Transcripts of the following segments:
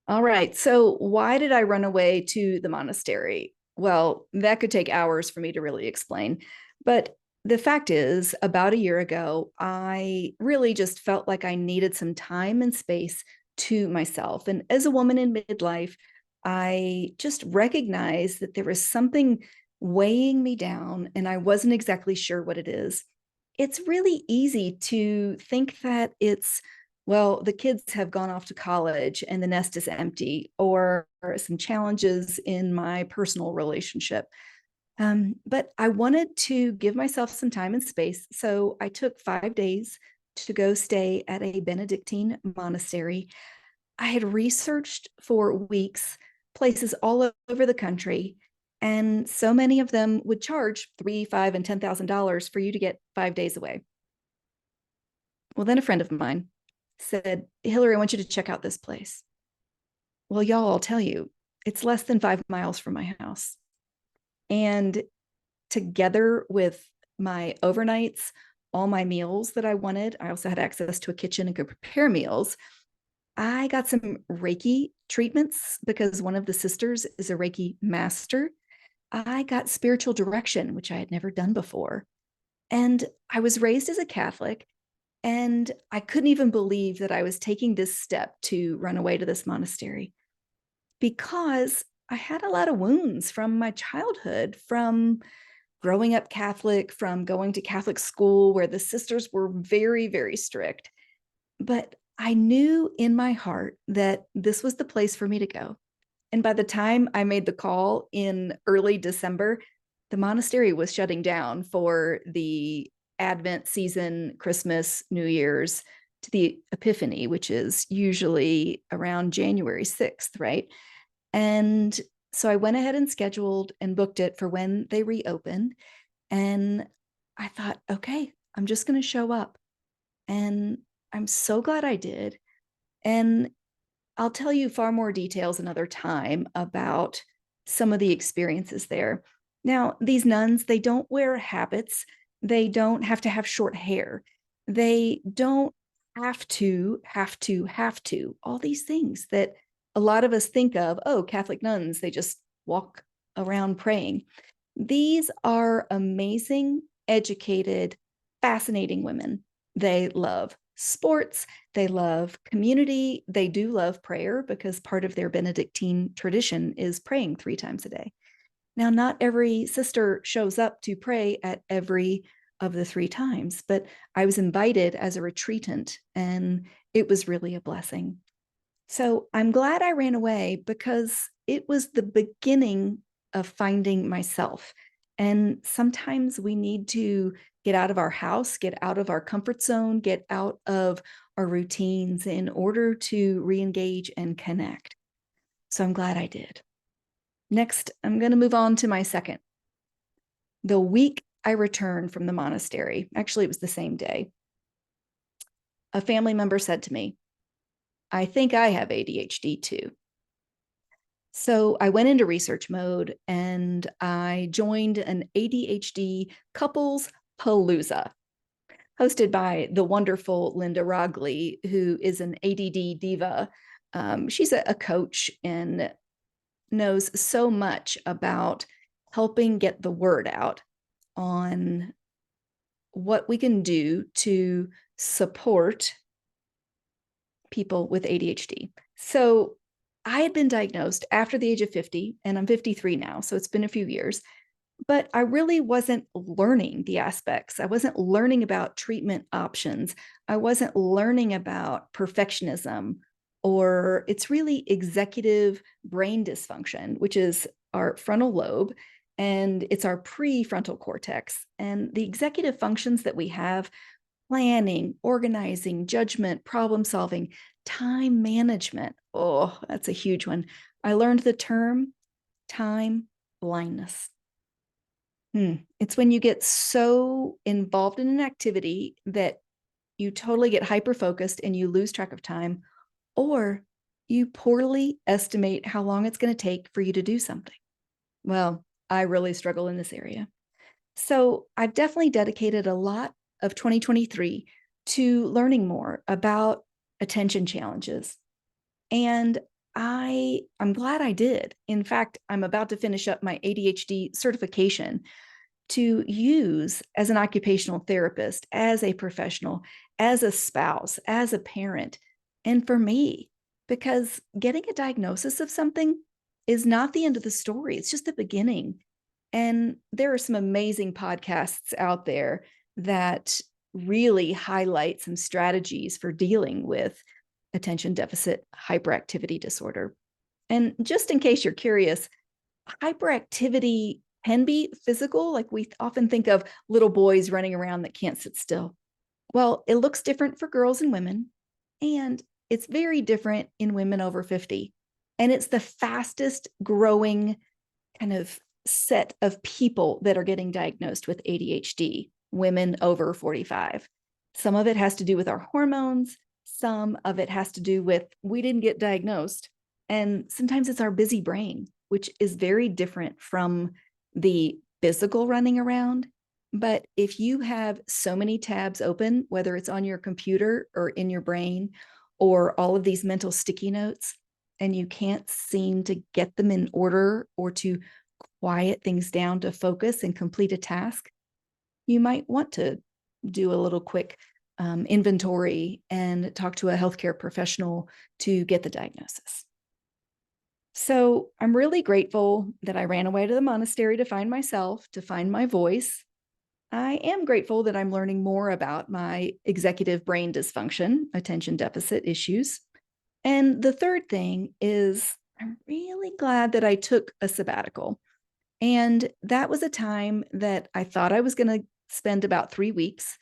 All right. So, why did I run away to the monastery? Well, that could take hours for me to really explain. But the fact is, about a year ago, I really just felt like I needed some time and space to myself. And as a woman in midlife, I just recognized that there was something weighing me down, and I wasn't exactly sure what it is. It's really easy to think that it's well, the kids have gone off to college and the nest is empty, or some challenges in my personal relationship. But I wanted to give myself some time and space. So I took 5 days to go stay at a Benedictine monastery. I had researched for weeks places all over the country, and so many of them would charge three, five, and $10,000 for you to get 5 days away. Well, then a friend of mine said, Hillary, I want you to check out this place. Well, y'all, I'll tell you, it's less than 5 miles from my house. And together with my overnights, all my meals that I wanted, I also had access to a kitchen and could prepare meals. I got some Reiki treatments because one of the sisters is a Reiki master. I got spiritual direction, which I had never done before. And I was raised as a Catholic. And I couldn't even believe that I was taking this step to run away to this monastery because I had a lot of wounds from my childhood, from growing up Catholic, from going to Catholic school where the sisters were very, very strict. But I knew in my heart that this was the place for me to go. And by the time I made the call in early December, the monastery was shutting down for the Advent season, Christmas, New Year's, to the Epiphany, which is usually around January 6th, right? And so I went ahead and scheduled and booked it for when they reopened. And I thought, okay, I'm just going to show up. And I'm so glad I did. And I'll tell you far more details another time about some of the experiences there. Now, these nuns, they don't wear habits. They don't have to have short hair. They don't have to, all these things that a lot of us think of. Oh, Catholic nuns, they just walk around praying. These are amazing, educated, fascinating women. They love sports, they love community, they do love prayer because part of their Benedictine tradition is praying 3 times a day. Now, not every sister shows up to pray at every of the 3 times, but I was invited as a retreatant, and it was really a blessing. So I'm glad I ran away because it was the beginning of finding myself. And sometimes we need to get out of our house, get out of our comfort zone, get out of our routines in order to re-engage and connect. So I'm glad I did. Next, I'm going to move on to my second. The week I returned from the monastery, actually, it was the same day, a family member said to me, I think I have ADHD too. So I went into research mode and I joined an ADHD couples palooza hosted by the wonderful Linda Rogley, who is an ADD diva. She's a coach and knows so much about helping get the word out on what we can do to support people with ADHD. So I had been diagnosed after the age of 50, and I'm 53 now, so it's been a few years, but I really wasn't learning the aspects. I wasn't learning about treatment options. I wasn't learning about perfectionism, or it's really executive brain dysfunction, which is our frontal lobe, and it's our prefrontal cortex. And the executive functions that we have planning, organizing, judgment, problem solving, time management. Oh, that's a huge one. I learned the term time blindness. It's when you get so involved in an activity that you totally get hyper focused and you lose track of time, or you poorly estimate how long it's going to take for you to do something. Well, I really struggle in this area. So I've definitely dedicated a lot of 2023 to learning more about attention challenges. And I'm glad I did. In fact, I'm about to finish up my ADHD certification to use as an occupational therapist, as a professional, as a spouse, as a parent, and for me, because getting a diagnosis of something is not the end of the story. It's just the beginning. And there are some amazing podcasts out there that really highlight some strategies for dealing with attention deficit hyperactivity disorder. And just in case you're curious, hyperactivity can be physical. Like we often think of little boys running around that can't sit still. Well, it looks different for girls and women, and it's very different in women over 50. And it's the fastest growing kind of set of people that are getting diagnosed with ADHD, women over 45. Some of it has to do with our hormones. Some of it has to do with we didn't get diagnosed. And sometimes it's our busy brain, which is very different from the physical running around. But if you have so many tabs open, whether it's on your computer or in your brain, or all of these mental sticky notes, and you can't seem to get them in order or to quiet things down to focus and complete a task, you might want to do a little quick inventory and talk to a healthcare professional to get the diagnosis. So I'm really grateful that I ran away to the monastery to find myself, to find my voice. I am grateful that I'm learning more about my executive brain dysfunction, attention deficit issues. And the third thing is I'm really glad that I took a sabbatical. And that was a time that I thought I was going to spend about 3 weeks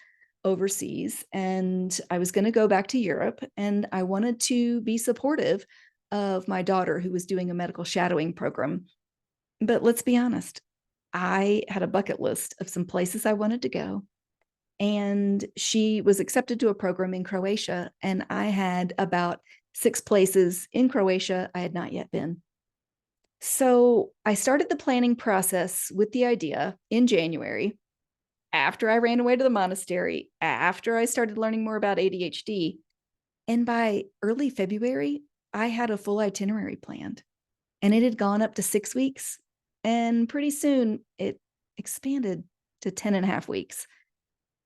overseas, and I was going to go back to Europe, and I wanted to be supportive of my daughter who was doing a medical shadowing program. But let's be honest, I had a bucket list of some places I wanted to go, and she was accepted to a program in Croatia, and I had about 6 places in Croatia I had not yet been. So I started the planning process with the idea in January, after I ran away to the monastery, after I started learning more about ADHD. And by early February, I had a full itinerary planned, and it had gone up to 6 weeks. And pretty soon it expanded to 10 and a half weeks.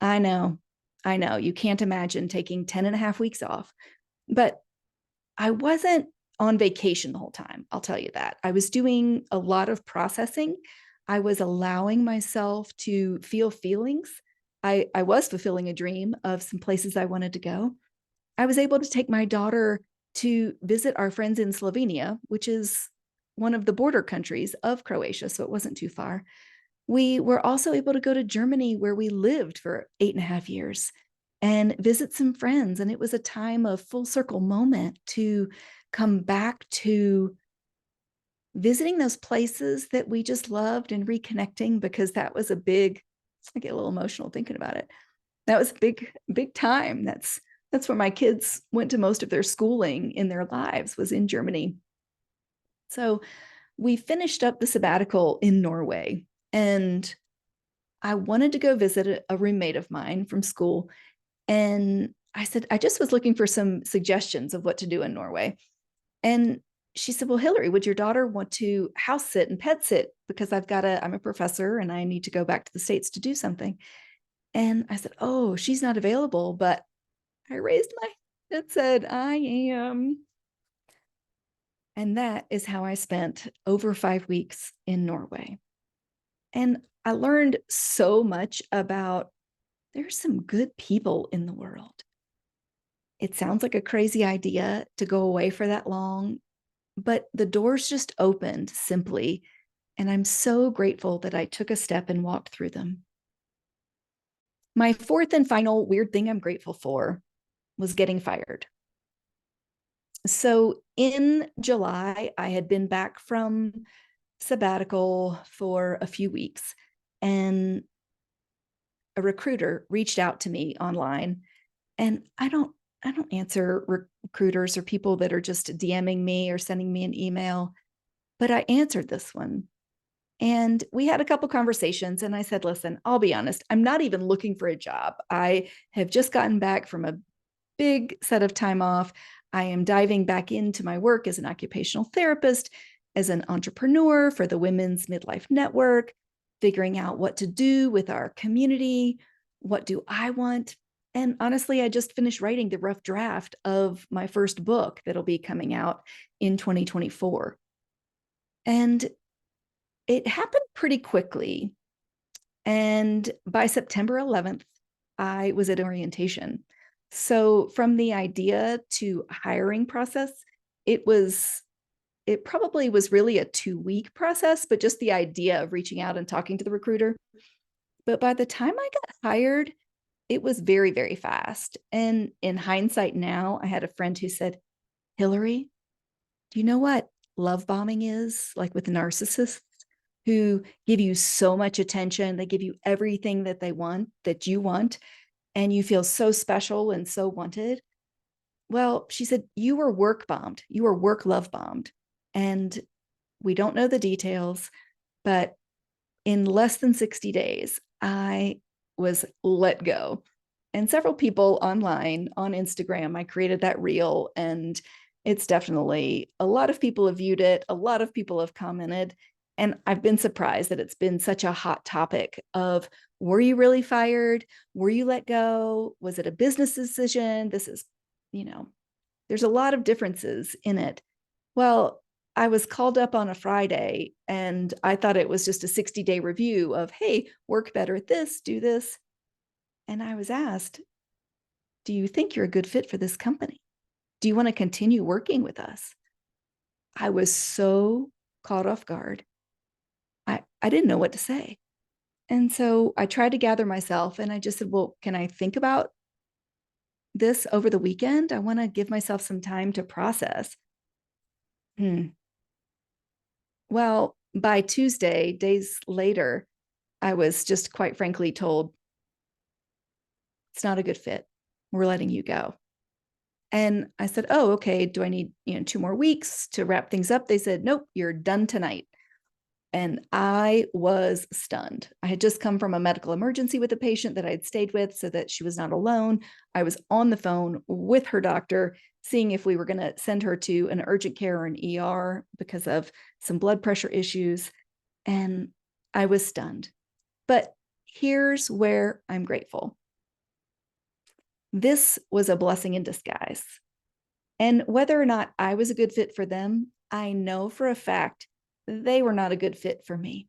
I know, you can't imagine taking 10 and a half weeks off, but I wasn't on vacation the whole time. I'll tell you that. I was doing a lot of processing. I was allowing myself to feel feelings. I was fulfilling a dream of some places I wanted to go. I was able to take my daughter to visit our friends in Slovenia, which is one of the border countries of Croatia, so it wasn't too far. We were also able to go to Germany, where we lived for 8.5 years, and visit some friends. And it was a time of full circle moment to come back to visiting those places that we just loved and reconnecting, because that was a big, I get a little emotional thinking about it. That was a big time. That's where my kids went to most of their schooling in their lives, was in Germany. So we finished up the sabbatical in Norway, and I wanted to go visit a roommate of mine from school. And I said, I just was looking for some suggestions of what to do in Norway. And she said, well, Hillary, would your daughter want to house sit and pet sit? Because I'm a professor and I need to go back to the States to do something. And I said, oh, she's not available. But I raised my hand and said, I am. And that is how I spent over 5 weeks in Norway. And I learned so much about there's some good people in the world. It sounds like a crazy idea to go away for that long, but the doors just opened simply. And I'm so grateful that I took a step and walked through them. My fourth and final weird thing I'm grateful for was getting fired. So in July, I had been back from sabbatical for a few weeks, and a recruiter reached out to me online. And I don't answer recruiters or people that are just DMing me or sending me an email, but I answered this one. And we had a couple conversations, and I said, listen, I'll be honest, I'm not even looking for a job. I have just gotten back from a big set of time off. I am diving back into my work as an occupational therapist, as an entrepreneur for the Women's Midlife Network, figuring out what to do with our community. What do I want? And honestly, I just finished writing the rough draft of my first book that'll be coming out in 2024. And it happened pretty quickly. And by September 11th, I was at orientation. So from the idea to hiring process, it probably was really a 2-week process, but just the idea of reaching out and talking to the recruiter. But by the time I got hired, it was very, very fast. And in hindsight now, I had a friend who said, Hillary, do you know what love bombing is, like with narcissists who give you so much attention? They give you everything that they want, that you want, and you feel so special and so wanted. Well, she said, you were work bombed. You were work love bombed. And we don't know the details, but in less than 60 days, I was let go. And several people online on Instagram, I created that reel, and it's definitely a lot of people have viewed it. A lot of people have commented. And I've been surprised that it's been such a hot topic of, were you really fired? Were you let go? Was it a business decision? This is, there's a lot of differences in it. Well, I was called up on a Friday and I thought it was just a 60-day review of, hey, work better at this, do this. And I was asked, do you think you're a good fit for this company? Do you want to continue working with us? I was so caught off guard. I didn't know what to say. And so I tried to gather myself and I just said, well, can I think about this over the weekend? I want to give myself some time to process. Well, by Tuesday, days later, I was just quite frankly told, it's not a good fit. We're letting you go. And I said, oh, okay. Do I need 2 more weeks to wrap things up? They said, nope, you're done tonight. And I was stunned. I had just come from a medical emergency with a patient that I had stayed with so that she was not alone. I was on the phone with her doctor, seeing if we were going to send her to an urgent care or an ER because of some blood pressure issues. And I was stunned. But here's where I'm grateful. This was a blessing in disguise. And whether or not I was a good fit for them, I know for a fact they were not a good fit for me.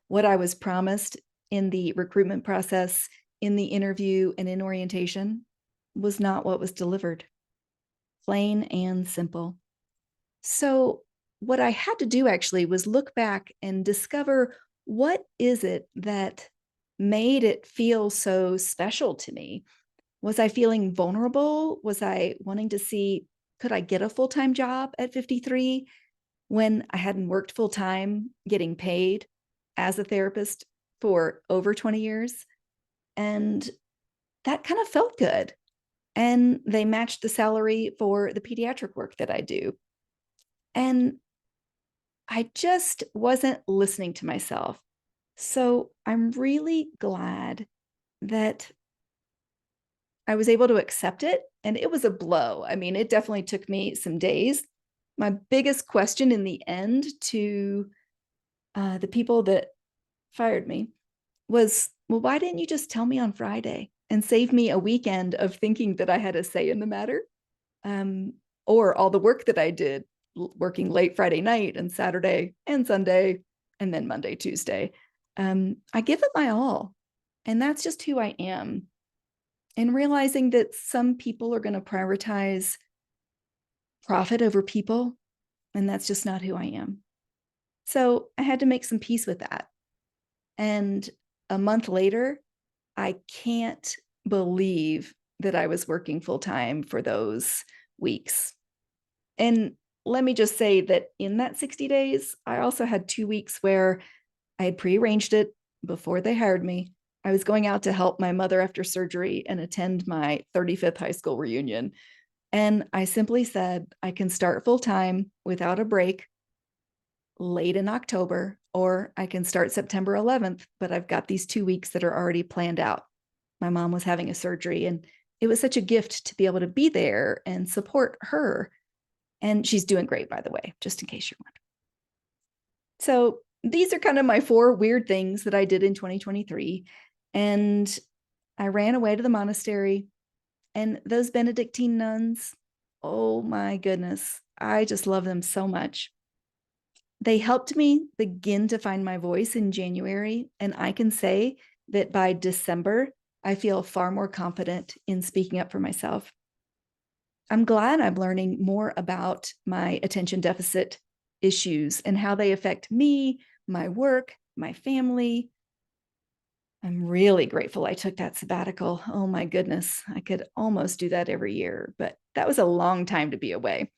What I was promised in the recruitment process, in the interview, and in orientation was not what was delivered. Plain and simple. So what I had to do actually was look back and discover, what is it that made it feel so special to me? Was I feeling vulnerable? Was I wanting to see, could I get a full-time job at 53 when I hadn't worked full-time, getting paid as a therapist for over 20 years? And that kind of felt good. And they matched the salary for the pediatric work that I do. And I just wasn't listening to myself. So I'm really glad that I was able to accept it. And it was a blow. I mean, it definitely took me some days. My biggest question in the end to the people that fired me was, well, why didn't you just tell me on Friday and save me a weekend of thinking that I had a say in the matter? Or all the work that I did, working late Friday night and Saturday and Sunday, and then Monday, Tuesday. I give it my all. And that's just who I am. And realizing that some people are going to prioritize profit over people, and that's just not who I am. So I had to make some peace with that. And a month later, I can't believe that I was working full time for those weeks. And let me just say that in that 60 days, I also had 2 weeks where I had prearranged it before they hired me. I was going out to help my mother after surgery and attend my 35th high school reunion. And I simply said, I can start full time without a break late in October, or I can start September 11th, but I've got these 2 weeks that are already planned out. My mom was having a surgery, and it was such a gift to be able to be there and support her. And she's doing great, by the way, just in case you're wondering. So these are kind of my 4 weird things that I did in 2023. And I ran away to the monastery, and those Benedictine nuns, oh my goodness, I just love them so much. They helped me begin to find my voice in January, and I can say that by December, I feel far more confident in speaking up for myself. I'm glad I'm learning more about my attention deficit issues and how they affect me, my work, my family. I'm really grateful I took that sabbatical. Oh my goodness, I could almost do that every year, but that was a long time to be away.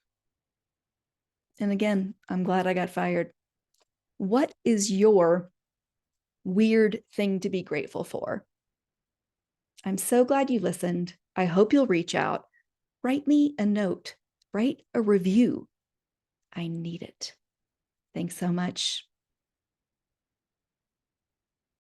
And again, I'm glad I got fired. What is your weird thing to be grateful for? I'm so glad you listened. I hope you'll reach out. Write me a note, write a review. I need it. Thanks so much.